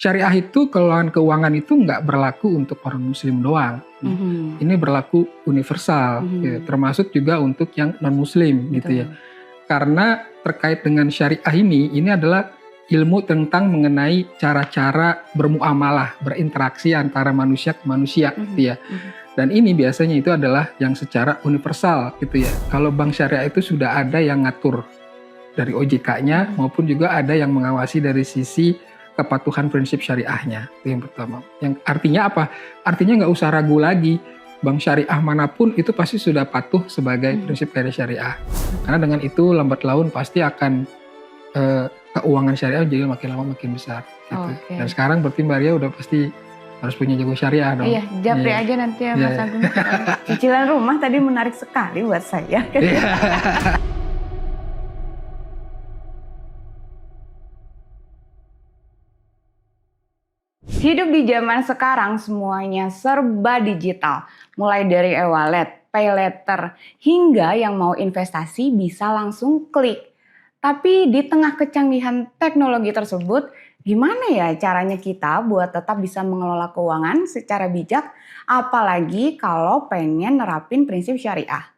syariah itu pengelolaan keuangan itu nggak berlaku untuk orang muslim doang. Ini berlaku universal, gitu. Termasuk juga untuk yang non muslim gitu ya. Karena terkait dengan syariah ini adalah ilmu tentang mengenai cara-cara bermuamalah, berinteraksi antara manusia ke manusia gitu ya. Dan ini biasanya itu adalah yang secara universal gitu ya. Kalau bank syariah itu sudah ada yang ngatur dari OJK-nya maupun juga ada yang mengawasi dari sisi kepatuhan prinsip syariahnya. Itu yang pertama. Yang artinya apa? Artinya nggak usah ragu lagi. Bank syariah manapun itu pasti sudah patuh sebagai prinsip kaidah syariah. Karena dengan itu lambat laun pasti akan keuangan syariah jadi makin lama makin besar. Gitu. Dan sekarang berarti Mbak Ria udah pasti harus punya jago syariah dong. Iya, japri aja nanti ya Mas Agung. Cicilan rumah tadi menarik sekali buat saya. Hidup di zaman sekarang semuanya serba digital. Mulai dari e-wallet, pay letter, hingga yang mau investasi bisa langsung klik. Tapi di tengah kecanggihan teknologi tersebut, gimana ya caranya kita buat tetap bisa mengelola keuangan secara bijak, apalagi kalau pengen nerapin prinsip syariah.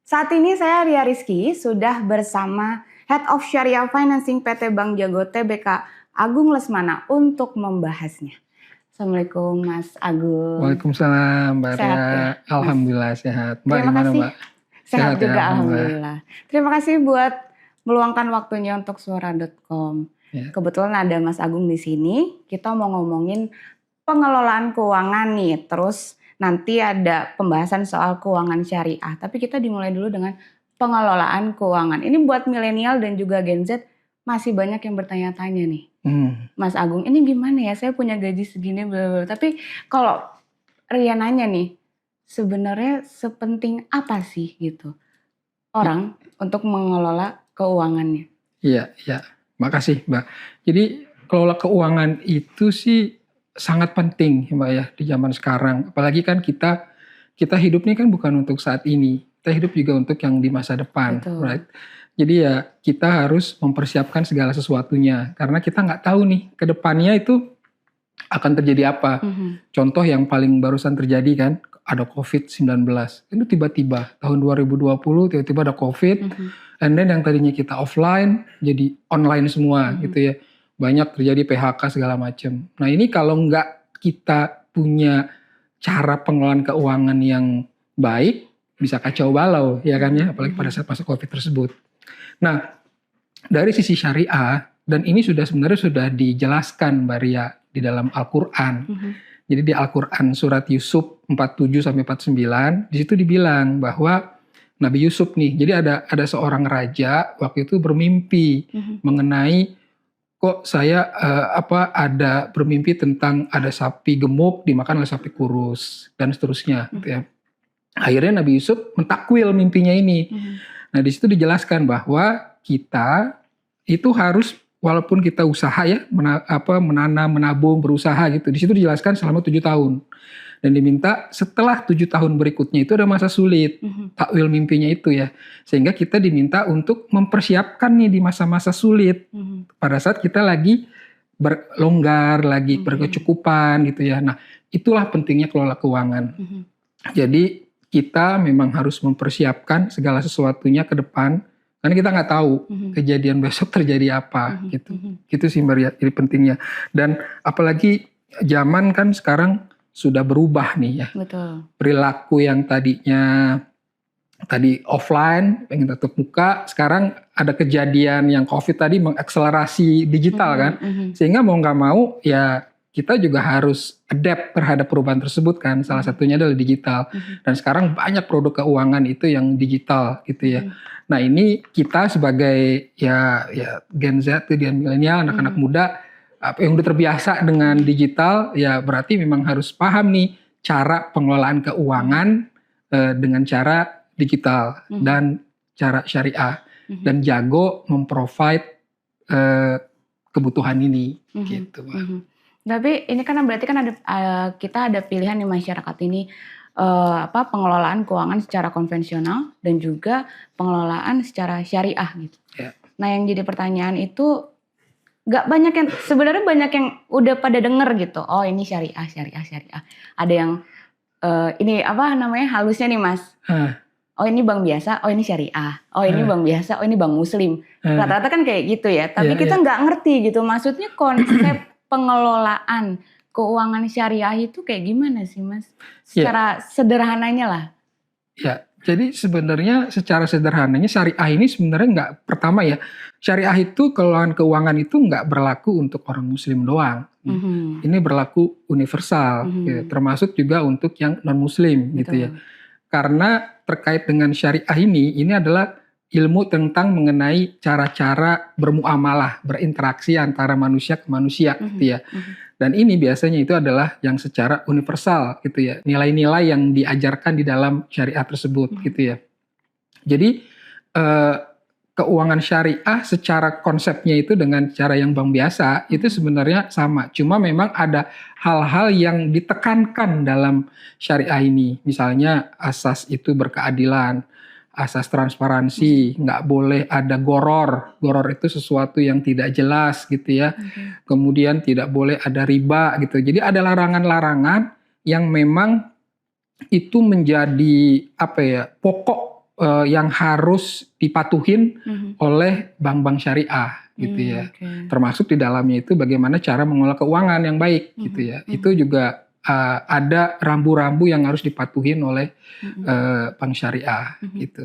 Saat ini saya Ria Rizky sudah bersama Head of Syariah Financing PT Bank Jago Tbk Agung Lesmana untuk membahasnya. Assalamualaikum Mas Agung. Waalaikumsalam Mbak Ria. Ya, Alhamdulillah sehat. Mbak terima gimana kasih. Mbak? Sehat juga ya, Alhamdulillah. Terima kasih buat meluangkan waktunya untuk suara.com. Ya. Kebetulan ada Mas Agung di sini. Kita mau ngomongin pengelolaan keuangan nih. Terus nanti ada pembahasan soal keuangan syariah. Tapi kita dimulai dulu dengan pengelolaan keuangan. Ini buat milenial dan juga Gen Z masih banyak yang bertanya-tanya nih. Mas Agung, ini gimana ya? Saya punya gaji segini, blablabla. Tapi kalau Ria nanya nih, sebenarnya sepenting apa sih gitu orang untuk mengelola keuangannya? Iya. Makasih Mbak. Jadi kelola keuangan itu sih sangat penting Mbak ya di zaman sekarang. Apalagi kan kita hidup ini kan bukan untuk saat ini. Kita hidup juga untuk yang di masa depan. Betul. Right? Jadi ya kita harus mempersiapkan segala sesuatunya. Karena kita nggak tahu nih ke depannya itu akan terjadi apa. Contoh yang paling barusan terjadi kan, ada COVID-19. Itu tiba-tiba tahun 2020 tiba-tiba ada COVID. And then yang tadinya kita offline jadi online semua gitu ya. Banyak terjadi PHK segala macam. Nah ini kalau nggak kita punya cara pengelolaan keuangan yang baik, bisa kacau balau ya kan ya. Apalagi pada saat masa COVID tersebut. Nah dari sisi syariah, dan ini sebenarnya sudah dijelaskan Mbak Ria di dalam Al-Quran. Jadi di Al-Quran surat Yusuf 47-49, di situ dibilang bahwa Nabi Yusuf nih, jadi ada seorang raja waktu itu bermimpi mengenai kok saya ada bermimpi tentang ada sapi gemuk dimakan oleh sapi kurus dan seterusnya gitu ya. Akhirnya Nabi Yusuf mentakwil mimpinya ini. Nah di situ dijelaskan bahwa kita itu harus walaupun kita usaha ya menanam, menabung, berusaha gitu. Di situ dijelaskan selama 7 tahun. Dan diminta setelah 7 tahun berikutnya itu ada masa sulit. Takwil mimpinya itu ya. Sehingga kita diminta untuk mempersiapkan nih di masa-masa sulit. Pada saat kita lagi berlonggar, lagi berkecukupan gitu ya. Nah itulah pentingnya kelola keuangan. Jadi kita memang harus mempersiapkan segala sesuatunya ke depan. Karena kita nggak tahu kejadian besok terjadi apa gitu. Gitu sih Mbak Ria, jadi pentingnya. Dan apalagi zaman kan sekarang sudah berubah nih ya. Betul. Perilaku yang tadinya tadi offline, pengen tatap muka, sekarang ada kejadian yang COVID tadi mengakselerasi digital kan. Sehingga mau nggak mau ya kita juga harus adapt terhadap perubahan tersebut kan. Salah satunya adalah digital. Dan sekarang banyak produk keuangan itu yang digital gitu ya. Nah ini kita sebagai ya Gen Z, dan milenial, anak-anak muda yang udah terbiasa dengan digital, ya berarti memang harus paham nih cara pengelolaan keuangan dengan cara digital dan cara syariah. Dan jago memprovide kebutuhan ini gitu. Tapi ini kan berarti kan kita ada pilihan di masyarakat ini pengelolaan keuangan secara konvensional dan juga pengelolaan secara syariah gitu. Nah yang jadi pertanyaan itu nggak banyak yang sebenarnya banyak yang udah pada denger gitu. Oh ini syariah. Ada yang ini apa namanya halusnya nih Mas. Oh ini bank biasa, oh ini syariah. Oh ini bank biasa, oh ini bank muslim. Rata-rata kan kayak gitu ya. Tapi kita nggak ngerti gitu. Maksudnya konsep pengelolaan keuangan syariah itu kayak gimana sih Mas? Secara sederhananya lah. Ya, jadi sebenarnya secara sederhananya syariah ini sebenarnya nggak, pertama ya, syariah itu keuangan itu nggak berlaku untuk orang muslim doang. Ini berlaku universal, gitu, termasuk juga untuk yang non muslim gitu ya. Karena terkait dengan syariah ini adalah ilmu tentang mengenai cara-cara bermuamalah, berinteraksi antara manusia ke manusia gitu ya. Dan ini biasanya itu adalah yang secara universal gitu ya. Nilai-nilai yang diajarkan di dalam syariah tersebut gitu ya. Jadi keuangan syariah secara konsepnya itu dengan cara yang bank biasa itu sebenarnya sama. Cuma memang ada hal-hal yang ditekankan dalam syariah ini. Misalnya asas itu berkeadilan, asas transparansi, nggak boleh ada goror. Goror itu sesuatu yang tidak jelas gitu ya. Kemudian tidak boleh ada riba gitu. Jadi ada larangan-larangan yang memang itu menjadi apa ya, pokok yang harus dipatuhin oleh bank-bank syariah gitu ya. Termasuk di dalamnya itu bagaimana cara mengelola keuangan yang baik gitu ya. Itu juga ada rambu-rambu yang harus dipatuhin oleh bank syariah gitu.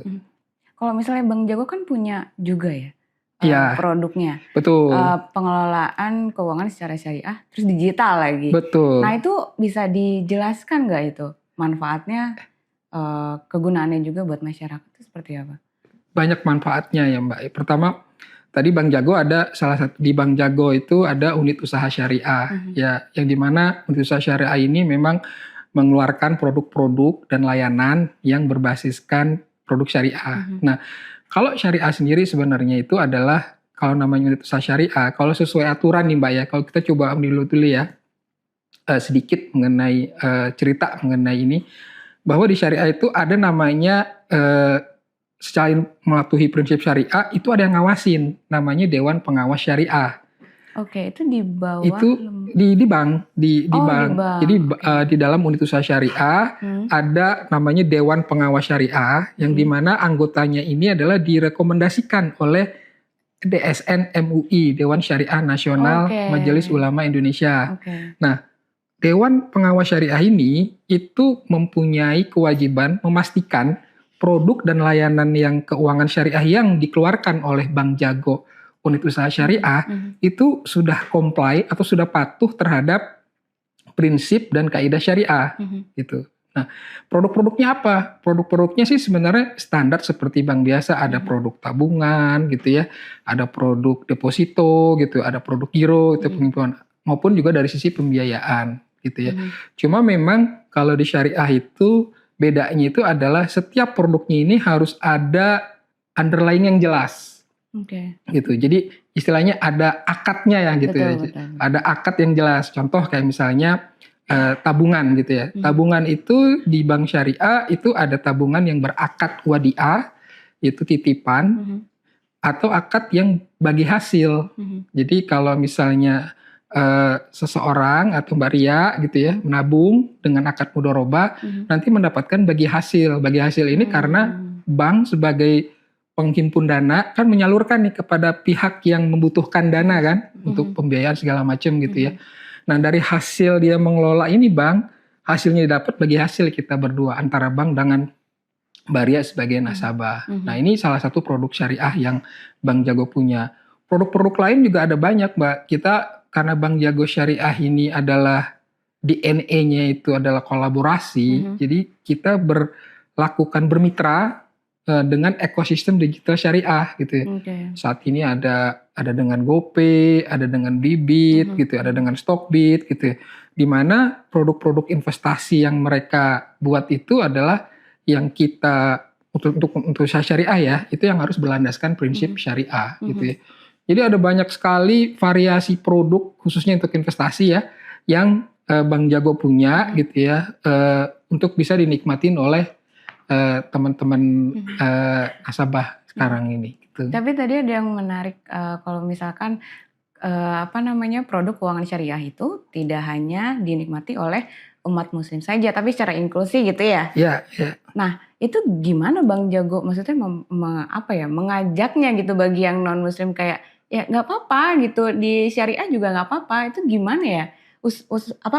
Kalau misalnya Bank Jago kan punya juga ya produknya. Betul. Pengelolaan keuangan secara syariah terus digital lagi. Betul. Nah itu bisa dijelaskan nggak itu manfaatnya? Kegunaannya juga buat masyarakat itu seperti apa? Banyak manfaatnya ya Mbak. Pertama, tadi Bank Jago ada salah satu, di Bank Jago itu ada unit usaha syariah ya, yang dimana unit usaha syariah ini memang mengeluarkan produk-produk dan layanan yang berbasiskan produk syariah. Nah, kalau syariah sendiri sebenarnya itu adalah, kalau namanya unit usaha syariah, kalau sesuai aturan nih Mbak ya, kalau kita coba dulu ya sedikit mengenai cerita mengenai ini, bahwa di syariah itu ada namanya selain mematuhi prinsip syariah itu ada yang ngawasin, namanya Dewan Pengawas Syariah. Oke, itu di bawah itu di bank, di bank. Jadi di dalam unit usaha syariah ada namanya Dewan Pengawas Syariah yang dimana anggotanya ini adalah direkomendasikan oleh DSN MUI, Dewan Syariah Nasional Majelis Ulama Indonesia. Nah, Dewan Pengawas Syariah ini itu mempunyai kewajiban memastikan produk dan layanan yang keuangan syariah yang dikeluarkan oleh Bank Jago unit usaha syariah itu sudah comply atau sudah patuh terhadap prinsip dan kaidah syariah gitu. Nah, produk-produknya apa? Produk-produknya sih sebenarnya standar seperti bank biasa, ada produk tabungan gitu ya, ada produk deposito gitu, ada produk giro itu penghimpunan, maupun juga dari sisi pembiayaan gitu ya. Cuma memang kalau di syariah itu bedanya itu adalah setiap produknya ini harus ada underlying yang jelas. Gitu. Jadi istilahnya ada akadnya ya gitu ya. Ada akad yang jelas. Contoh kayak misalnya tabungan gitu ya. Tabungan itu di bank syariah itu ada tabungan yang berakad wadiah, itu titipan, atau akad yang bagi hasil. Jadi kalau misalnya seseorang atau Mbak Ria gitu ya menabung dengan akad mudharabah nanti mendapatkan bagi hasil. Bagi hasil ini karena bank sebagai penghimpun dana kan menyalurkan nih kepada pihak yang membutuhkan dana kan untuk pembiayaan segala macam gitu ya. Nah, dari hasil dia mengelola ini bank, hasilnya didapat bagi hasil kita berdua antara bank dengan Mbak Ria sebagai nasabah. Nah, ini salah satu produk syariah yang Bank Jago punya. Produk-produk lain juga ada banyak, Mbak. Kita karena Bank Jago Syariah ini adalah DNA-nya itu adalah kolaborasi, jadi kita bermitra dengan ekosistem digital syariah gitu ya. Saat ini ada dengan GoPay, ada dengan Bibit gitu, ada dengan Stockbit gitu ya. Di mana produk-produk investasi yang mereka buat itu adalah yang kita untuk syariah ya, itu yang harus berlandaskan prinsip syariah gitu ya. Jadi ada banyak sekali variasi produk khususnya untuk investasi ya yang Bank Jago punya gitu ya untuk bisa dinikmatin oleh teman-teman nasabah sekarang ini. Gitu. Tapi tadi ada yang menarik kalau misalkan produk keuangan syariah itu tidak hanya dinikmati oleh umat muslim saja, tapi secara inklusi gitu ya? Iya. Nah, itu gimana Bang Jago? Maksudnya mengajaknya gitu bagi yang non muslim kayak ya nggak apa-apa gitu, di syariah juga nggak apa-apa. Itu gimana ya?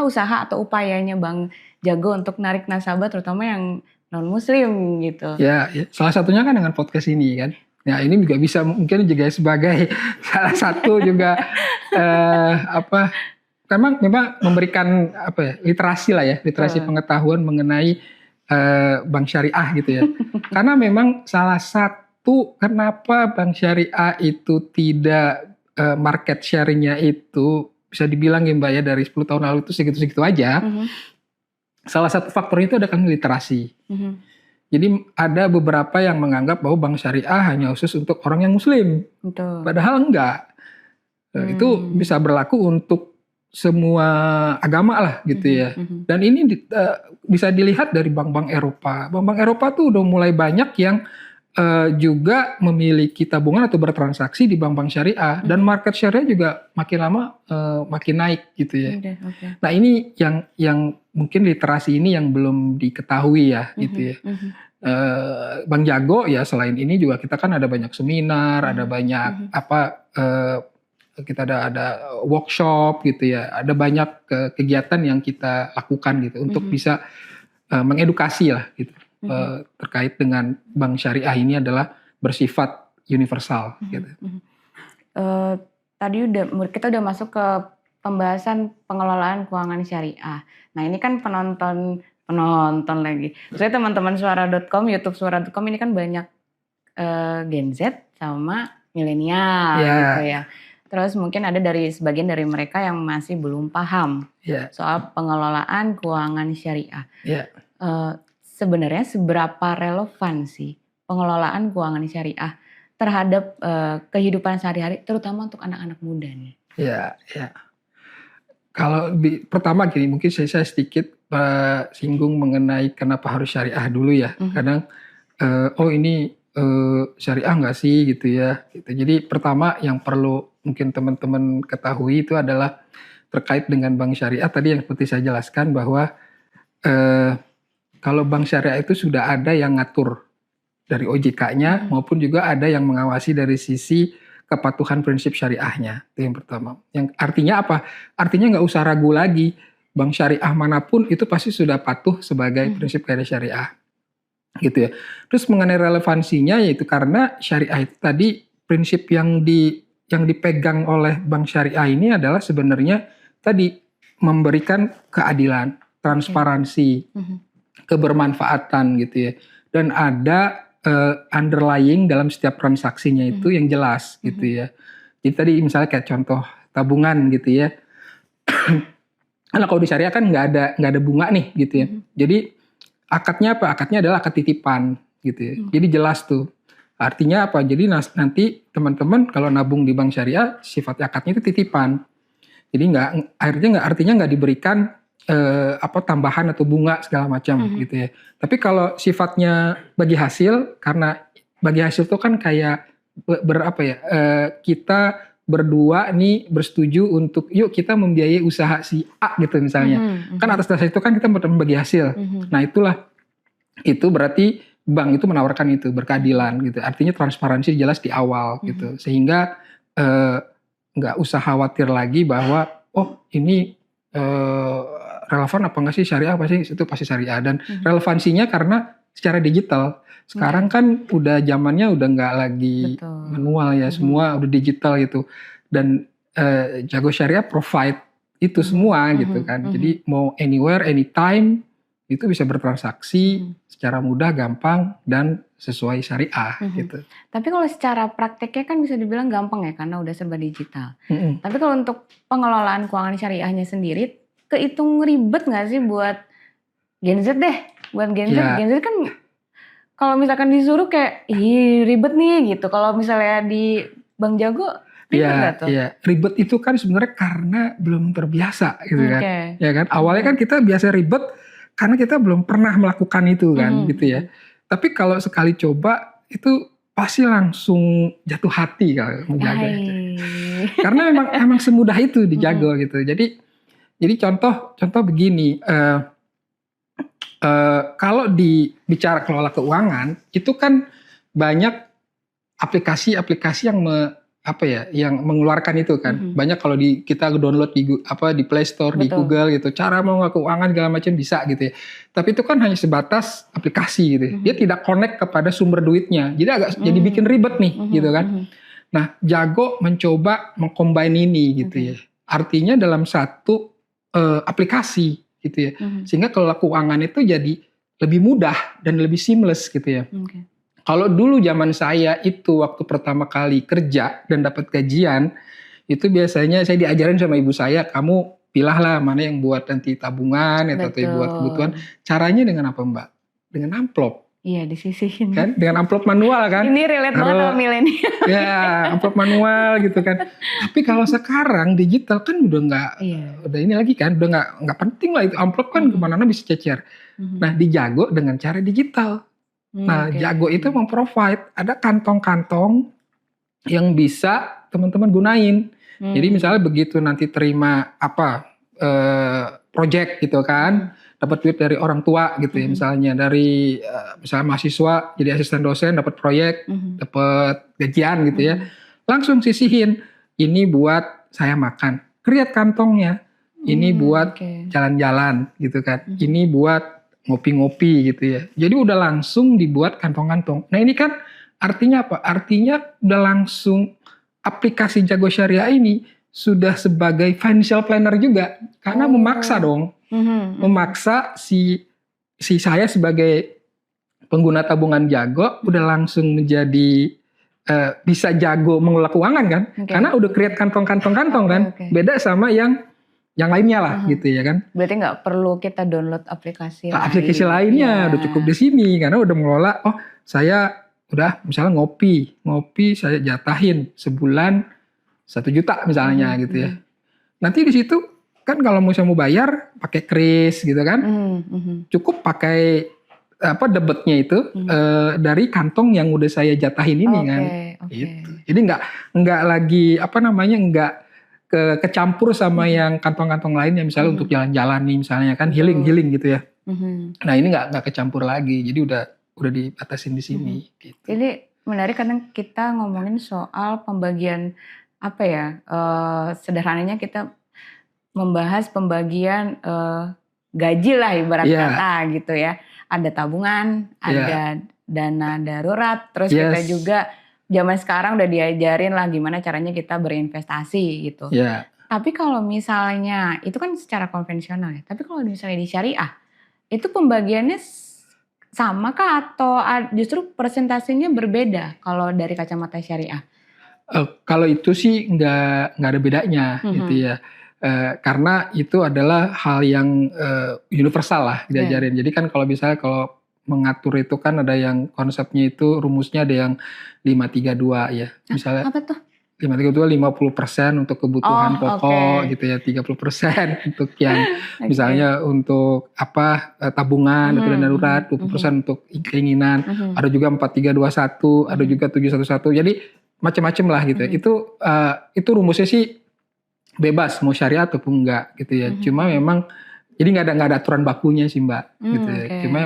Usaha atau upayanya Bang Jago untuk narik nasabah terutama yang non muslim gitu? Ya, salah satunya kan dengan podcast ini kan. Ya ini juga bisa mungkin juga sebagai salah satu juga memang memberikan literasi lah ya, literasi pengetahuan mengenai bank syariah gitu ya. Karena memang salah satu kenapa bank syariah itu tidak market share-nya itu bisa dibilang ya Mbak ya dari 10 tahun lalu itu segitu-segitu aja. Salah satu faktornya itu adalah literasi. Jadi ada beberapa yang menganggap bahwa bank syariah hanya khusus untuk orang yang muslim. Betul. Padahal enggak. Itu bisa berlaku untuk semua agama lah gitu ya. Dan ini bisa dilihat dari bank-bank Eropa. Bank-bank Eropa tuh udah mulai banyak yang juga memiliki tabungan atau bertransaksi di bank-bank syariah. Dan market share-nya juga makin lama makin naik gitu ya. Okay. Nah ini yang mungkin literasi ini yang belum diketahui ya gitu ya. Bang Jago ya selain ini juga kita kan ada banyak seminar, ada banyak kita ada workshop gitu ya, ada banyak kegiatan yang kita lakukan gitu untuk bisa mengedukasi lah gitu terkait dengan bank syariah ini adalah bersifat universal gitu. Tadi kita udah masuk ke pembahasan pengelolaan keuangan syariah. Nah ini kan penonton lagi. Saya teman-teman suara.com, YouTube suara.com ini kan banyak Gen Z sama milenial gitu ya. Terus mungkin ada sebagian dari mereka yang masih belum paham soal pengelolaan keuangan syariah. Sebenarnya seberapa relevan sih pengelolaan keuangan syariah terhadap kehidupan sehari-hari, terutama untuk anak-anak muda nih? Ya. Kalau pertama gini, mungkin saya sedikit singgung mengenai kenapa harus syariah dulu ya. Kadang ini syariah nggak sih gitu ya. Gitu. Jadi pertama yang perlu mungkin teman-teman ketahui itu adalah terkait dengan bank syariah tadi yang seperti saya jelaskan bahwa kalau bank syariah itu sudah ada yang ngatur dari OJK-nya maupun juga ada yang mengawasi dari sisi kepatuhan prinsip syariahnya. Itu yang pertama. Yang artinya apa? Artinya nggak usah ragu lagi. Bank syariah manapun itu pasti sudah patuh sebagai prinsip kaidah syariah. Gitu ya. Terus mengenai relevansinya yaitu karena syariah itu tadi prinsip yang dipegang oleh bank syariah ini adalah sebenarnya tadi memberikan keadilan, transparansi, kebermanfaatan gitu ya. Dan ada underlying dalam setiap transaksinya itu yang jelas gitu ya. Jadi tadi misalnya kayak contoh tabungan gitu ya. Karena kalau di syariah kan nggak ada bunga nih gitu ya. Jadi akadnya apa? Akadnya adalah akad titipan gitu ya. Jadi jelas tuh. Artinya apa? Jadi nanti teman-teman kalau nabung di bank syariah sifat akadnya itu titipan. Jadi artinya nggak diberikan tambahan atau bunga segala macam gitu ya. Tapi kalau sifatnya bagi hasil, karena bagi hasil itu kan kayak kita berdua nih bersetuju untuk yuk kita membiayai usaha si A gitu misalnya. Kan atas dasar itu kan kita berbagi hasil. Nah itu berarti bank itu menawarkan itu berkeadilan gitu. Artinya transparansi jelas di awal gitu. Sehingga nggak usah khawatir lagi bahwa ini relevan apa enggak sih syariah, itu pasti syariah. Dan relevansinya karena secara digital sekarang kan udah zamannya udah nggak lagi manual ya, semua udah digital gitu. Dan Jago Syariah provide itu semua gitu kan. Jadi mau anywhere, anytime itu bisa bertransaksi secara mudah, gampang dan sesuai syariah gitu. Tapi kalau secara prakteknya kan bisa dibilang gampang ya karena udah serba digital. Tapi kalau untuk pengelolaan keuangan syariahnya sendiri kehitung ribet nggak sih buat Gen Z deh? Buat Gen Z, Gen Z kan kalau misalkan disuruh kayak ribet nih gitu. Kalau misalnya di Bang Jago ribet nggak tuh? Iya, ribet itu kan sebenarnya karena belum terbiasa gitu kan. Ya kan, awalnya kan kita biasa ribet karena kita belum pernah melakukan itu kan gitu ya. Tapi kalau sekali coba itu pasti langsung jatuh hati kalau menjaga itu. Hai. Karena emang semudah itu di Jago gitu. Jadi contoh begini, kalau bicara kelola keuangan itu kan banyak aplikasi-aplikasi yang yang mengeluarkan itu kan. Banyak kalau kita download di Play Store, di Google gitu. Cara mengelola keuangan segala macam bisa gitu ya. Tapi itu kan hanya sebatas aplikasi gitu ya. Dia tidak connect kepada sumber duitnya. Jadi jadi bikin ribet nih gitu kan. Nah, Jago mencoba mengcombine ini gitu ya. Artinya dalam satu aplikasi gitu ya. Sehingga kelola keuangan itu jadi lebih mudah dan lebih seamless gitu ya. Kalau dulu zaman saya itu waktu pertama kali kerja dan dapat gajian, itu biasanya saya diajarin sama ibu saya, kamu pilahlah mana yang buat nanti tabungan atau buat kebutuhan. Caranya dengan apa Mbak? Dengan amplop. Iya, disisihin. Kan? Dengan amplop manual kan. Ini relate banget sama milenial. Ya, amplop manual gitu kan. Tapi kalau sekarang digital kan udah nggak, udah ini lagi kan, udah nggak penting lah itu amplop kan kemana-mana bisa cecer. Nah, di Jago dengan cara digital. Nah, Jago itu memprovide ada kantong-kantong yang bisa teman-teman gunain. Jadi misalnya begitu nanti terima project gitu kan, dapat duit dari orang tua gitu ya, misalnya dari misalnya mahasiswa jadi asisten dosen dapat proyek, dapat gajian gitu ya, langsung sisihin ini buat saya makan, create kantongnya, ini buat jalan-jalan gitu kan, ini buat ngopi-ngopi gitu ya. Jadi udah langsung dibuat kantong-kantong. Nah ini kan artinya apa? Artinya udah langsung aplikasi Jago Syariah ini sudah sebagai financial planner juga. Karena memaksa dong. Memaksa si saya sebagai pengguna tabungan Jago udah langsung menjadi bisa jago mengelola keuangan kan. Karena udah create kantong-kantong kan. Beda sama yang lainnya lah gitu ya kan. Berarti nggak perlu kita download aplikasi lainnya udah cukup di sini karena udah mengelola. Oh saya udah misalnya ngopi saya jatahin sebulan 1 juta misalnya gitu ya. Nanti di situ kan kalau misalnya mau bayar pakai kris gitu kan, cukup pakai debitnya itu dari kantong yang udah saya jatahin ini kan. Gitu. Jadi nggak lagi nggak kecampur sama yang kantong-kantong lainnya misalnya untuk jalan-jalan nih misalnya kan healing gitu ya. Nah ini nggak kecampur lagi, jadi udah dibatasin di sini. Gitu. Jadi menarik karena kita ngomongin soal pembagian sederhananya kita membahas pembagian gaji lah ibarat kata gitu ya. Ada tabungan, ada dana darurat, terus kita juga zaman sekarang udah diajarin lah gimana caranya kita berinvestasi gitu. Tapi kalau misalnya itu kan secara konvensional ya. Tapi kalau misalnya di syariah itu pembagiannya sama kah atau justru persentasenya berbeda kalau dari kacamata syariah? Kalau itu sih nggak ada bedanya gitu ya. Karena itu adalah hal yang universal lah diajarin. Jadi kan kalau mengatur itu kan ada yang konsepnya itu rumusnya ada yang 5-3-2 ya. Misalnya apa tuh? 5-3-2 50% untuk kebutuhan pokok gitu ya, 30% untuk yang misalnya untuk tabungan atau dana darurat, 20% untuk keinginan. Ada juga 4-3-2-1, ada juga 7-1-1. Jadi macam-macam lah gitu ya. Itu rumusnya sih bebas mau syariah ataupun enggak gitu ya. Cuma memang jadi nggak ada aturan bakunya sih Mbak gitu ya. Cuma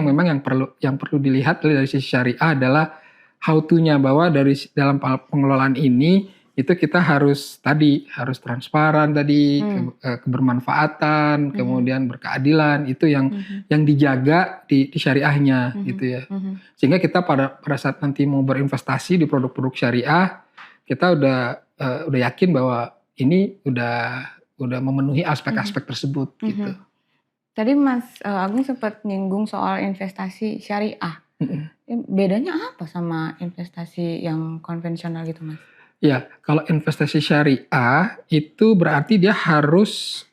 yang perlu dilihat dari sisi syariah adalah how to-nya, bahwa dalam pengelolaan ini itu kita harus transparan tadi, kebermanfaatan, kemudian berkeadilan, itu yang dijaga di syariahnya gitu ya. Sehingga kita pada saat nanti mau berinvestasi di produk-produk syariah, kita udah yakin bahwa ini udah memenuhi aspek-aspek tersebut gitu. Tadi Mas Agung sempat nyinggung soal investasi syariah. Bedanya apa sama investasi yang konvensional gitu Mas? Ya, kalau investasi syariah itu berarti dia harus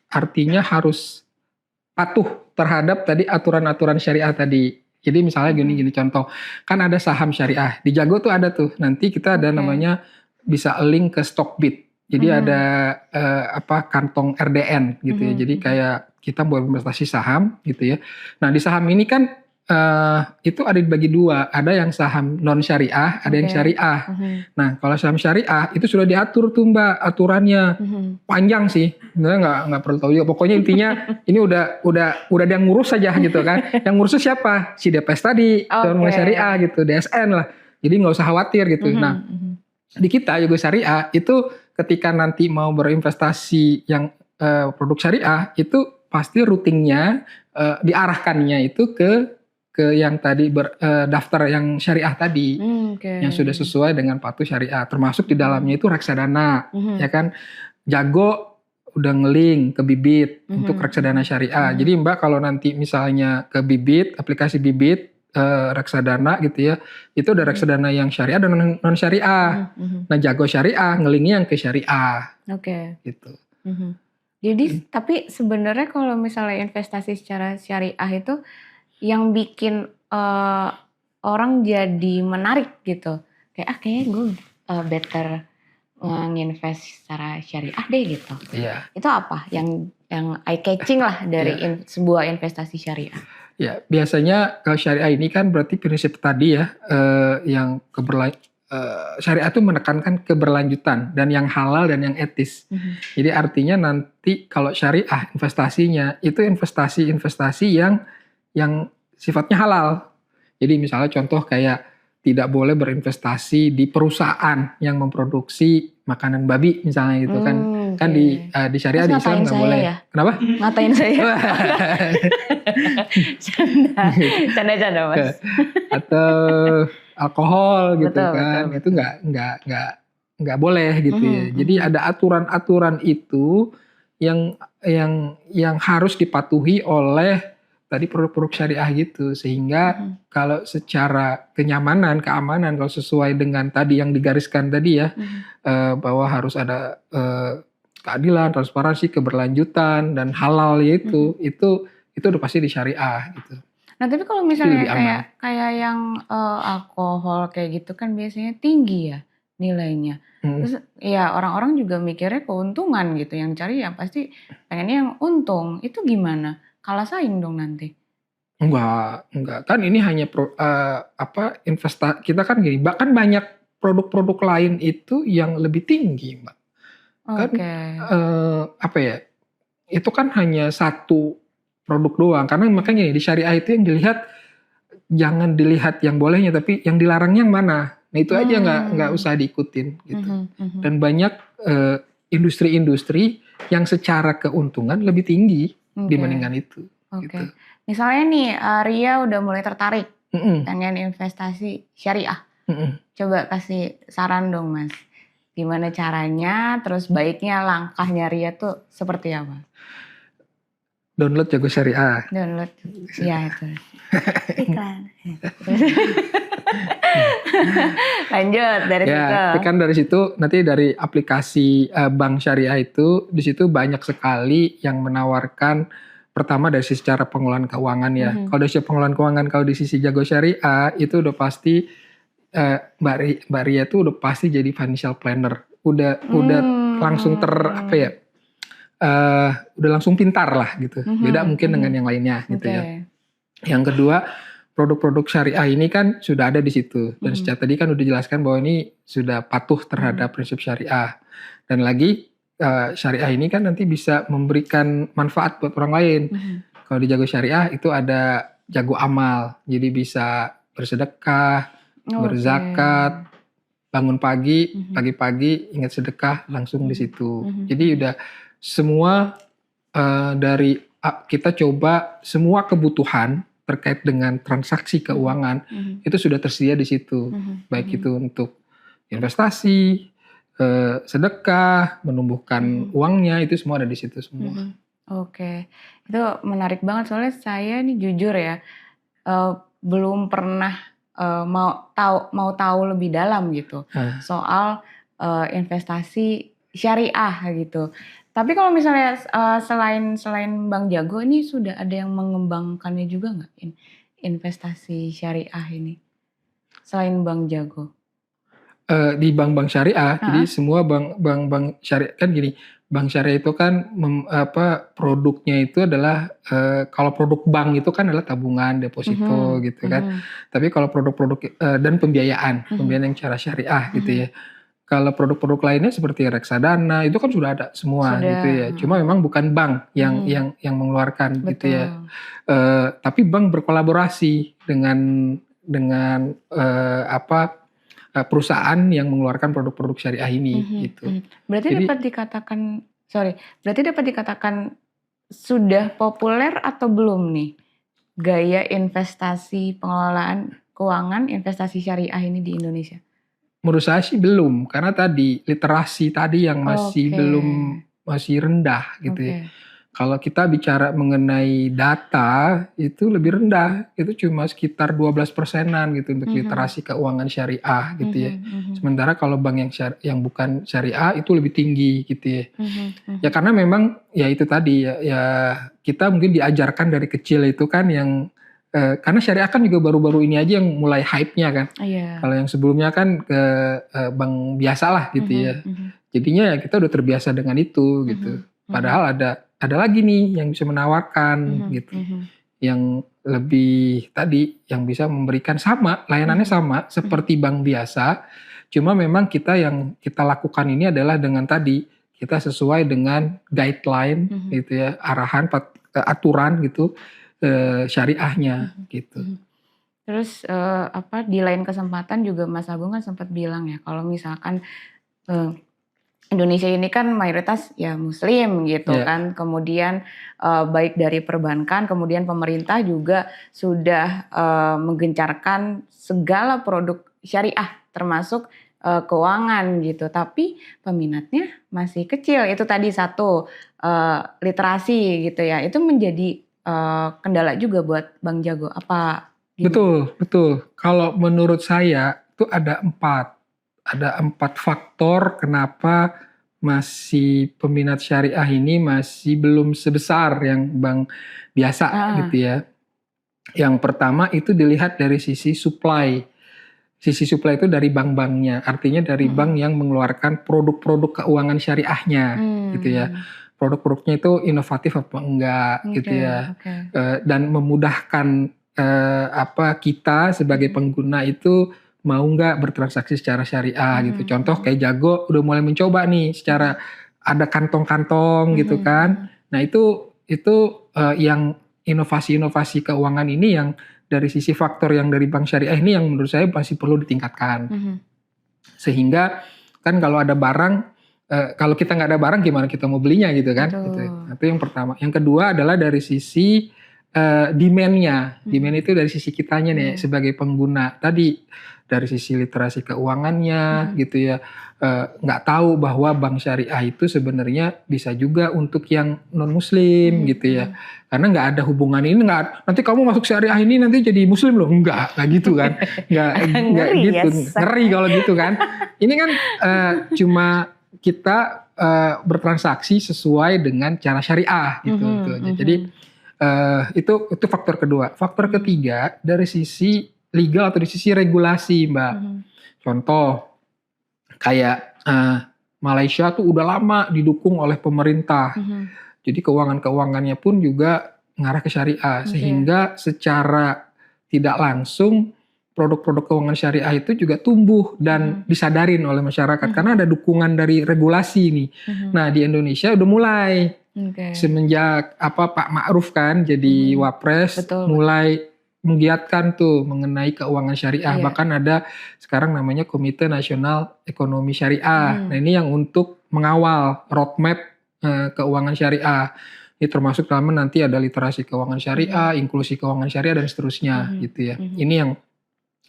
patuh terhadap tadi aturan-aturan syariah tadi. Jadi misalnya gini contoh, kan ada saham syariah. Di Jago tuh ada tuh, nanti kita ada namanya bisa link ke Stockbit. Jadi ada kantong RDN gitu ya. Jadi kayak kita buat investasi saham gitu ya. Nah di saham ini kan itu ada dibagi dua, ada yang saham non syariah, ada yang syariah. Nah, kalau saham syariah itu sudah diatur tuh Mbak, aturannya panjang sih, sebenarnya nggak perlu tahu juga. Pokoknya intinya ini udah ada yang ngurus saja gitu kan. Yang ngurus siapa? Si DPS tadi, Dewan Syariah gitu, DSN lah. Jadi nggak usah khawatir gitu. Nah, di kita Jago Syariah itu ketika nanti mau berinvestasi yang produk syariah itu pasti routingnya diarahkannya itu ke yang tadi daftar yang syariah tadi, yang sudah sesuai dengan patuh syariah, termasuk di dalamnya itu reksadana, ya kan, Jago udah ngeling ke Bibit untuk reksadana syariah. Jadi Mbak kalau nanti misalnya ke Bibit, aplikasi Bibit reksadana gitu ya, itu ada reksadana yang syariah dan non syariah. Nah Jago syariah ngelingnya yang ke syariah. Gitu. Jadi tapi sebenarnya kalau misalnya investasi secara syariah itu yang bikin orang jadi menarik gitu, kayak kayaknya gue better nginvest secara syariah deh gitu. Itu apa yang eye catching lah dari sebuah investasi syariah? Ya biasanya kalau syariah ini kan berarti prinsip tadi ya, yang syariah itu menekankan keberlanjutan dan yang halal dan yang etis. Jadi artinya nanti kalau syariah investasinya itu investasi yang sifatnya halal. Jadi misalnya contoh kayak tidak boleh berinvestasi di perusahaan yang memproduksi makanan babi misalnya gitu kan. Kan di syariah di Islam nggak boleh. Ya? Kenapa? Ngatain saya. Canda Mas. Atau alkohol gitu kan. Betul. Itu nggak boleh gitu ya. Jadi ada aturan-aturan itu yang harus dipatuhi oleh tadi produk-produk syariah gitu, sehingga kalau secara kenyamanan, keamanan, kalau sesuai dengan tadi yang digariskan tadi ya, bahwa harus ada keadilan, transparansi, keberlanjutan dan halal itu udah pasti di syariah gitu. Nah tapi kalau misalnya kayak yang alkohol kayak gitu kan biasanya tinggi ya nilainya. Terus ya orang-orang juga mikirnya keuntungan gitu, yang cari ya pasti pengennya yang untung. Itu gimana? Kalah saing dong nanti. Enggak. Kan ini hanya investasi kita kan gini, bahkan banyak produk-produk lain itu yang lebih tinggi, Mbak. Kan itu kan hanya satu produk doang. Karena makanya di syariah itu yang dilihat jangan dilihat yang bolehnya, tapi yang dilarangnya yang mana. Nah itu aja nggak usah diikutin gitu. Dan banyak industri-industri yang secara keuntungan lebih tinggi dibandingkan itu. Gitu. Misalnya nih Ria udah mulai tertarik pengen investasi syariah. Coba kasih saran dong Mas. Gimana caranya, terus baiknya langkahnya Ria tuh seperti apa? Download Jago Syariah. Download, ya itu. Iklan. Lanjut dari situ. Tapi kan dari situ nanti dari aplikasi bank syariah itu di situ banyak sekali yang menawarkan pertama dari sisi cara pengelolaan keuangan ya. Kalau dari sisi pengelolaan keuangan, kalau di sisi Jago Syariah itu udah pasti Mbak Ria itu udah pasti jadi financial planner. Udah langsung udah langsung pintar lah gitu. Beda mungkin dengan yang lainnya gitu ya. Yang kedua, produk-produk syariah ini kan sudah ada di situ. Dan sejak tadi kan udah dijelaskan bahwa ini sudah patuh terhadap prinsip syariah. Dan lagi syariah ini kan nanti bisa memberikan manfaat buat orang lain. Kalau di Jago Syariah itu ada Jago Amal. Jadi bisa bersedekah, berzakat, bangun pagi-pagi ingat sedekah langsung di situ. Jadi udah semua dari kita coba semua kebutuhan terkait dengan transaksi keuangan itu sudah tersedia di situ. Baik itu untuk investasi, sedekah, menumbuhkan uangnya, itu semua ada di situ semua. Itu menarik banget soalnya saya nih jujur ya belum pernah mau tahu lebih dalam gitu soal investasi syariah gitu. Tapi kalau misalnya selain Bang Jago ini sudah ada yang mengembangkannya juga nggak investasi syariah ini selain Bang Jago? Di bank-bank syariah, jadi semua bank syariah kan gini, bank syariah itu kan produknya itu adalah kalau produk bank itu kan adalah tabungan, deposito gitu kan. Tapi kalau produk-produk dan pembiayaan yang cara syariah gitu ya. Kalau produk-produk lainnya seperti reksadana itu kan sudah ada semua gitu ya. Cuma memang bukan bank yang mengeluarkan gitu ya. Tapi bank berkolaborasi dengan perusahaan yang mengeluarkan produk-produk syariah ini gitu. Berarti dapat dikatakan sudah populer atau belum nih gaya investasi pengelolaan keuangan investasi syariah ini di Indonesia? Menurut saya sih belum, karena tadi literasi tadi yang masih rendah gitu ya. Kalau kita bicara mengenai data itu lebih rendah, itu cuma sekitar 12%-an gitu untuk literasi keuangan syariah gitu ya. Sementara kalau bank yang bukan syariah itu lebih tinggi gitu ya. Ya karena memang ya itu tadi ya kita mungkin diajarkan dari kecil itu kan yang karena syariah kan juga baru-baru ini aja yang mulai hype-nya kan. Kalau yang sebelumnya kan ke bank biasa lah gitu ya. Jadinya ya kita udah terbiasa dengan itu gitu. Padahal ada lagi nih yang bisa menawarkan gitu. Yang lebih tadi yang bisa memberikan sama, layanannya sama seperti bank biasa. Cuma memang yang kita lakukan ini adalah dengan tadi kita sesuai dengan guideline gitu ya, arahan aturan gitu syariahnya gitu. Terus di lain kesempatan juga Mas Agung kan sempat bilang ya kalau misalkan Indonesia ini kan mayoritas ya Muslim gitu kan, kemudian baik dari perbankan, kemudian pemerintah juga sudah menggencarkan segala produk syariah termasuk keuangan gitu, tapi peminatnya masih kecil. Itu tadi satu literasi gitu ya, itu menjadi kendala juga buat Bang Jago apa? Gini? Betul. Kalau menurut saya itu ada 4 faktor kenapa masih peminat syariah ini masih belum sebesar yang bank biasa gitu ya. Yang pertama itu dilihat dari sisi supply. Sisi supply itu dari bank-banknya, artinya dari bank yang mengeluarkan produk-produk keuangan syariahnya gitu ya. Produk-produknya itu inovatif apa enggak gitu ya. Dan memudahkan kita sebagai pengguna itu mau nggak bertransaksi secara syariah gitu. Contoh kayak Jago udah mulai mencoba nih secara ada kantong-kantong gitu kan. Nah itu yang inovasi-inovasi keuangan ini yang dari sisi faktor yang dari bank syariah ini yang menurut saya masih perlu ditingkatkan. Sehingga kan kalau ada barang, kalau kita nggak ada barang gimana kita mau belinya gitu kan. Gitu. Itu yang pertama. Yang kedua adalah dari sisi demand-nya. Demand itu dari sisi kitanya nih sebagai pengguna. Tadi dari sisi literasi keuangannya gitu ya. Nggak tahu bahwa bank syariah itu sebenarnya bisa juga untuk yang non muslim gitu ya. Karena nggak ada hubungan ini, nanti kamu masuk syariah ini nanti jadi muslim loh. Nggak gitu kan. Nggak gitu. Ngeri kalau gitu kan. Ini kan cuma kita bertransaksi sesuai dengan cara syariah gitu. Jadi itu faktor kedua. Faktor ketiga dari sisi legal atau dari sisi regulasi, Mbak. Contoh kayak Malaysia tuh udah lama didukung oleh pemerintah. Jadi keuangannya pun juga ngarah ke syariah. Sehingga secara tidak langsung produk-produk keuangan syariah itu juga tumbuh dan disadarin oleh masyarakat. Karena ada dukungan dari regulasi nih. Nah di Indonesia udah mulai. Semenjak Pak Ma'ruf kan jadi wapres. Mulai menggiatkan tuh mengenai keuangan syariah. Bahkan ada sekarang namanya Komite Nasional Ekonomi Syariah. Nah ini yang untuk mengawal roadmap keuangan syariah. Ini termasuk dalamnya nanti ada literasi keuangan syariah, inklusi keuangan syariah dan seterusnya gitu ya. Ini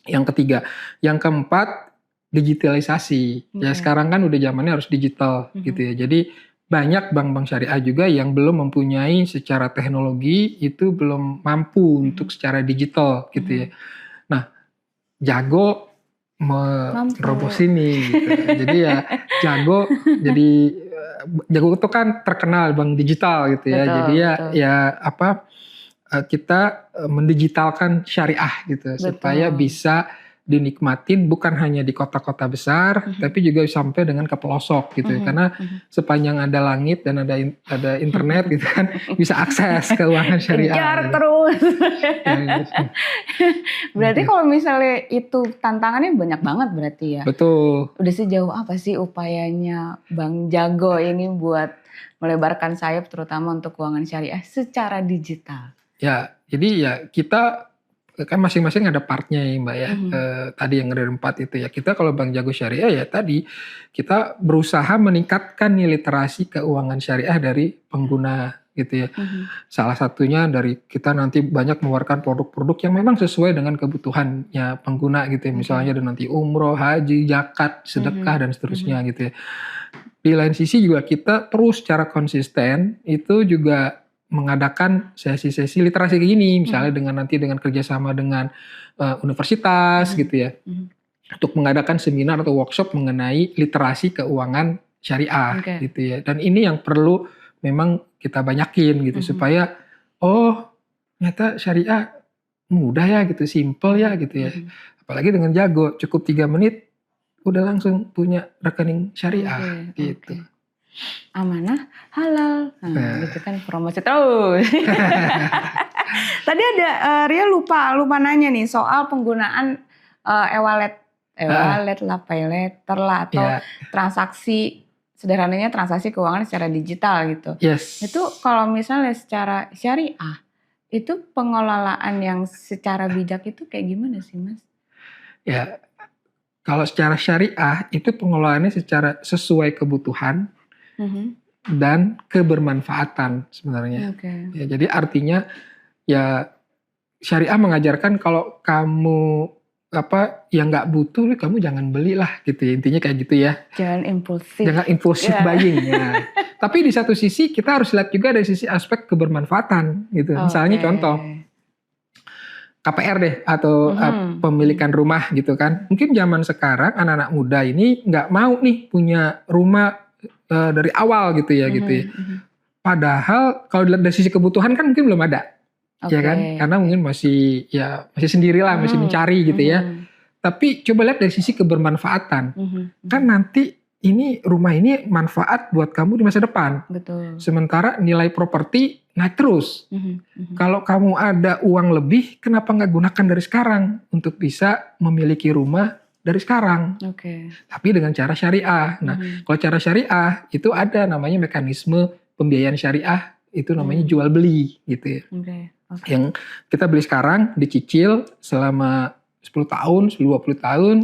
yang ketiga. Yang keempat digitalisasi. Ya sekarang kan udah zamannya harus digital gitu ya. Jadi banyak bank-bank syariah juga yang belum mempunyai secara teknologi itu belum mampu untuk secara digital gitu ya. Nah, Jago merobos ini gitu. Jadi ya Jago itu kan terkenal bank digital gitu ya. Jadi kita mendigitalkan syariah gitu supaya bisa dinikmatin bukan hanya di kota-kota besar, tapi juga sampai dengan ke pelosok gitu ya. Karena sepanjang ada langit dan ada internet gitu kan, bisa akses keuangan syariah. Kejar gitu. terus. Ya, Berarti kalau misalnya itu tantangannya banyak banget berarti ya. betul. Udah sejauh apa sih upayanya Bang Jago ini buat melebarkan sayap terutama untuk keuangan syariah secara digital? Ya, jadi ya kita kan masing-masing ada partnya ya Mbak ya. Tadi yang dari 4 itu ya. Kita kalau Bank Jago Syariah ya tadi kita berusaha meningkatkan nih literasi keuangan syariah dari pengguna gitu ya. Salah satunya dari kita nanti banyak mengeluarkan produk-produk yang memang sesuai dengan kebutuhannya pengguna gitu ya. Misalnya ada nanti umroh, haji, zakat, sedekah dan seterusnya gitu ya. Di lain sisi juga kita terus secara konsisten itu juga mengadakan sesi-sesi literasi kayak gini, misalnya dengan kerjasama dengan universitas gitu ya, untuk mengadakan seminar atau workshop mengenai literasi keuangan syariah gitu ya. Dan ini yang perlu memang kita banyakin gitu supaya ternyata syariah mudah ya gitu, simple ya gitu ya. Apalagi dengan Jago, cukup 3 menit udah langsung punya rekening syariah gitu. Amanah, halal. Nah, gitu kan promosi terus. Tadi ada Ria lupa nanya nih soal penggunaan e-wallet lah, pay later lah atau transaksi sederhananya transaksi keuangan secara digital gitu. Yes. Itu kalau misalnya secara syariah itu pengelolaan yang secara bijak itu kayak gimana sih Mas? Ya, kalau secara syariah itu pengelolaannya secara sesuai kebutuhan dan kebermanfaatan sebenarnya. Ya, jadi artinya ya syariah mengajarkan kalau kamu yang nggak butuh kamu jangan belilah gitu ya. Intinya kayak gitu ya. Jangan impulsif buying ya. Tapi di satu sisi kita harus lihat juga dari sisi aspek kebermanfaatan gitu. Misalnya contoh KPR deh atau pemilikan rumah gitu kan. Mungkin zaman sekarang anak-anak muda ini nggak mau nih punya rumah dari awal gitu ya gitu ya. Padahal kalau dilihat dari sisi kebutuhan kan mungkin belum ada. Ya kan? Karena mungkin masih sendirilah, masih mencari gitu ya. Tapi coba lihat dari sisi kebermanfaatan. Kan nanti rumah ini manfaat buat kamu di masa depan. Betul. Sementara nilai properti naik terus. Kalau kamu ada uang lebih, kenapa nggak gunakan dari sekarang untuk bisa memiliki rumah dari sekarang? Tapi dengan cara syariah. Nah, kalau cara syariah itu ada namanya mekanisme pembiayaan syariah, itu namanya jual beli gitu ya. Yang kita beli sekarang dicicil selama 10 tahun, 20 tahun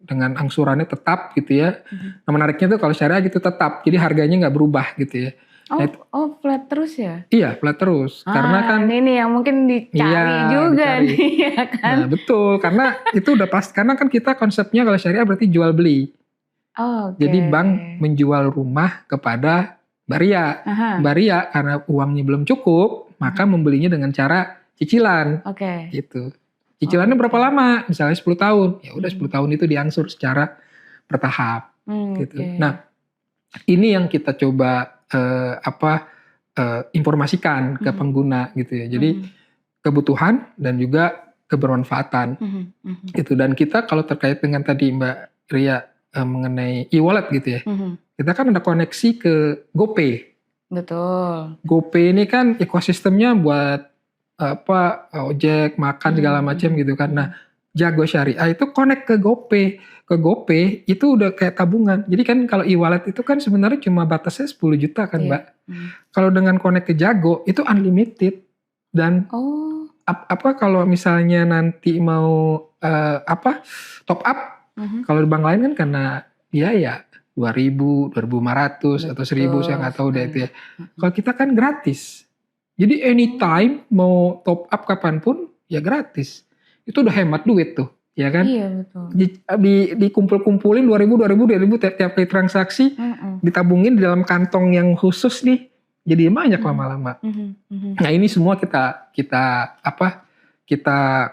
dengan angsurannya tetap gitu ya. Nah, menariknya tuh kalau syariah gitu tetap, jadi harganya nggak berubah gitu ya. Flat terus ya? Iya, flat terus. Karena kan ini yang mungkin dicari juga nih ya kan. Nah, betul, karena itu udah pasti. Karena kan kita konsepnya kalau syariah berarti jual beli. Jadi bank menjual rumah kepada Mbak Ria. Mbak Ria karena uangnya belum cukup, maka membelinya dengan cara cicilan. Gitu. Cicilannya berapa lama? Misalnya 10 tahun. Ya udah 10 tahun itu diangsur secara bertahap. Gitu. Nah, ini yang kita coba informasikan ke pengguna gitu ya. Jadi kebutuhan dan juga kebermanfaatan gitu. Dan kita kalau terkait dengan tadi Mbak Ria mengenai e-wallet gitu ya, kita kan ada koneksi ke GoPay. Betul. GoPay ini kan ekosistemnya buat ojek, makan segala macam gitu kan. Nah, Jago Syariah itu connect ke GoPay. Ke GoPay itu udah kayak tabungan. Jadi kan kalau e-wallet itu kan sebenarnya cuma batasnya 10 juta kan Mbak. Kalau dengan connect ke Jago itu unlimited. Dan kalau misalnya nanti mau top up, kalau di bank lain kan karena biaya 2.000, 2.500 atau 1.000 saya nggak tahu deh itu ya. Kalau kita kan gratis. Jadi anytime mau top up kapanpun ya gratis. Itu udah hemat duit tuh. Ya kan? Iya betul. Dikumpul-kumpulin 2.000 tiap kali transaksi, ditabungin di dalam kantong yang khusus nih, jadi banyak lama-lama. Nah ini semua kita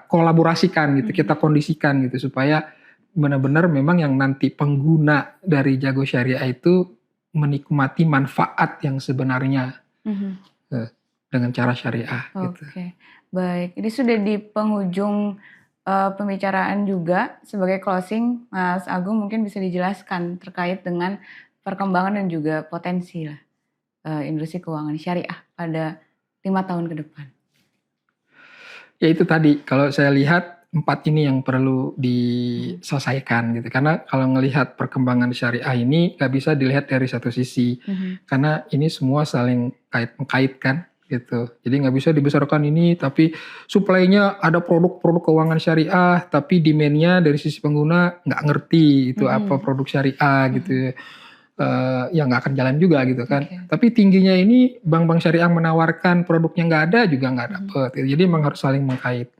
kolaborasikan gitu, kita kondisikan gitu supaya benar-benar memang yang nanti pengguna dari Jago Syariah itu menikmati manfaat yang sebenarnya dengan cara syariah. Baik. Ini sudah di penghujung pembicaraan juga sebagai closing, Mas Agung mungkin bisa dijelaskan terkait dengan perkembangan dan juga potensi lah industri keuangan syariah pada 5 tahun ke depan. Ya itu tadi, kalau saya lihat 4 ini yang perlu diselesaikan gitu. Karena kalau ngelihat perkembangan syariah ini nggak bisa dilihat dari satu sisi. Karena ini semua saling mengkaitkan gitu. Jadi nggak bisa dibesarkan ini, tapi supply-nya ada produk-produk keuangan syariah, tapi demand-nya dari sisi pengguna nggak ngerti itu apa produk syariah gitu. Ya nggak akan jalan juga gitu kan. Tapi tingginya ini bank-bank syariah menawarkan produknya nggak ada juga nggak dapet. Jadi memang harus saling mengkait.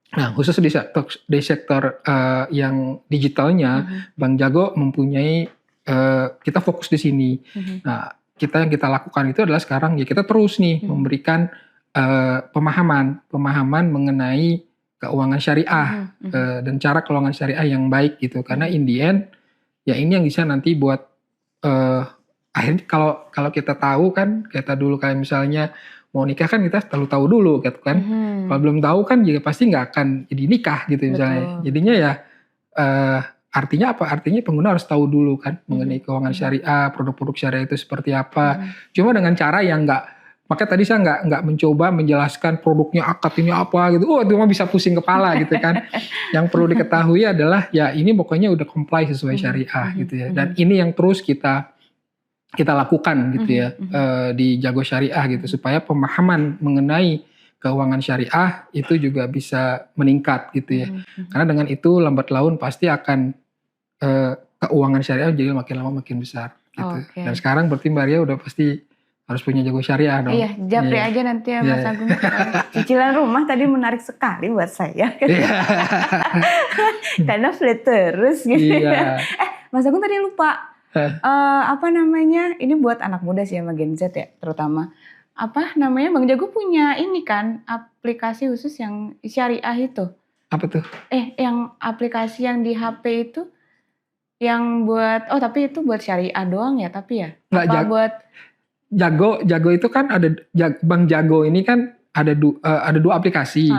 Nah khusus di sektor yang digitalnya, Bank Jago mempunyai, kita fokus di sini. Nah yang kita lakukan itu adalah sekarang ya kita terus nih memberikan pemahaman mengenai keuangan syariah dan cara keuangan syariah yang baik gitu. Karena in the end ya ini yang bisa nanti buat akhirnya kalau kita tahu kan, kita dulu kayak misalnya mau nikah kan kita selalu tahu dulu gitu kan. Kalau belum tahu kan juga pasti nggak akan jadi nikah gitu misalnya. Jadinya ya artinya apa? Artinya pengguna harus tahu dulu kan mengenai keuangan syariah, produk-produk syariah itu seperti apa. Cuma dengan cara yang makanya tadi saya nggak mencoba menjelaskan produknya akad ini apa gitu. Itu mah bisa pusing kepala gitu kan. Yang perlu diketahui adalah ya ini pokoknya udah comply sesuai syariah gitu ya. Dan ini yang terus kita lakukan gitu ya di Jago Syariah gitu supaya pemahaman mengenai keuangan syariah itu juga bisa meningkat gitu ya. Karena dengan itu lambat laun pasti akan keuangan syariah jadi makin lama makin besar gitu. Dan sekarang berarti Mbak Ria udah pasti harus punya Jago Syariah dong. Iya, japri aja nanti ya Mas Agung. Cicilan rumah tadi menarik sekali buat saya. Karena flat terus gitu ya. Mas Agung tadi lupa. Apa namanya? Ini buat anak muda sih sama Gen Z ya terutama. Apa namanya? Bang Jago punya ini kan aplikasi khusus yang syariah itu. Apa tuh? Yang aplikasi yang di HP itu yang buat tapi itu buat syariah doang ya tapi ya? Apa buat Jago itu kan ada Bang Jago ini kan ada dua aplikasi.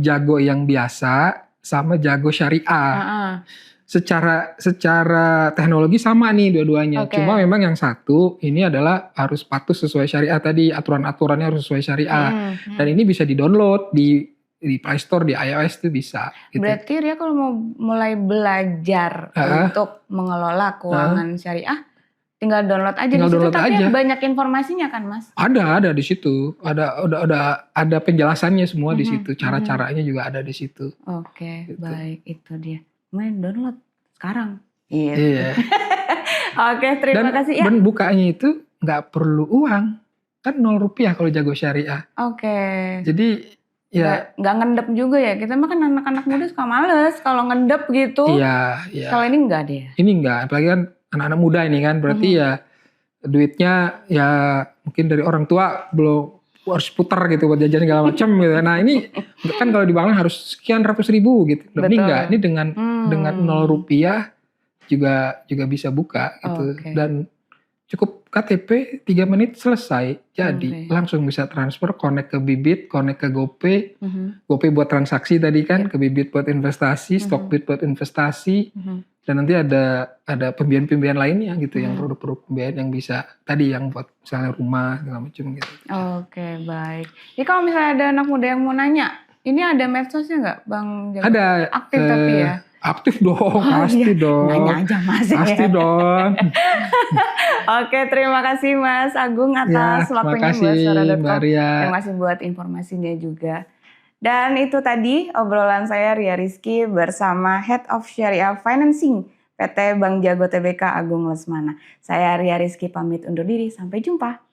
Jago yang biasa sama Jago Syariah. Secara teknologi sama nih dua-duanya. Cuma memang yang satu ini adalah harus patuh sesuai syariah tadi, aturan-aturannya harus sesuai syariah. Dan ini bisa di-download di Play Store, di iOS itu bisa. Gitu. Berarti Ria kalau mau mulai belajar untuk mengelola keuangan syariah, tinggal download aja di situ. Tapi banyak informasinya kan Mas? Ada di situ. Ada penjelasannya semua di situ. Cara-caranya juga ada di situ. Gitu. Baik itu dia. Main download sekarang. Iya. Terima kasih ya. Dan bukanya itu nggak perlu uang. Kan 0 rupiah kalau Jago Syariah. Jadi ya nggak ngendep juga ya. Kita mah kan anak-anak muda suka males kalau ngendep gitu. Iya. Kalau ini enggak deh. Ini enggak, apalagi kan anak-anak muda ini kan berarti ya duitnya ya mungkin dari orang tua belum harus putar gitu buat jajan segala macam gitu. Nah ini kan kalau di bank harus sekian ratus ribu gitu. Ini enggak, ini dengan 0 rupiah juga bisa buka gitu. Dan cukup KTP 3 menit selesai. Jadi langsung bisa transfer, connect ke Bibit, connect ke GoPay. GoPay buat transaksi tadi kan, ke Bibit buat investasi, Stockbit buat investasi. Dan nanti ada pembiayaan-pembiayaan lainnya gitu, yang produk-produk pembiayaan yang bisa tadi yang buat misalnya rumah segala macam gitu. Baik. Jadi kalau misalnya ada anak muda yang mau nanya, ini ada medsosnya nggak Bang Jago? Ada. Aktif tapi ya? Aktif dong, pasti dong. Nanya aja Mas. Pasti dong. Terima kasih Mas Agung atas waktunya buat Suara.com. Terima kasih buat informasinya juga. Dan itu tadi obrolan saya Ria Rizky bersama Head of Syariah Financing PT Bank Jago Tbk Agung Lesmana. Saya Ria Rizky pamit undur diri, sampai jumpa.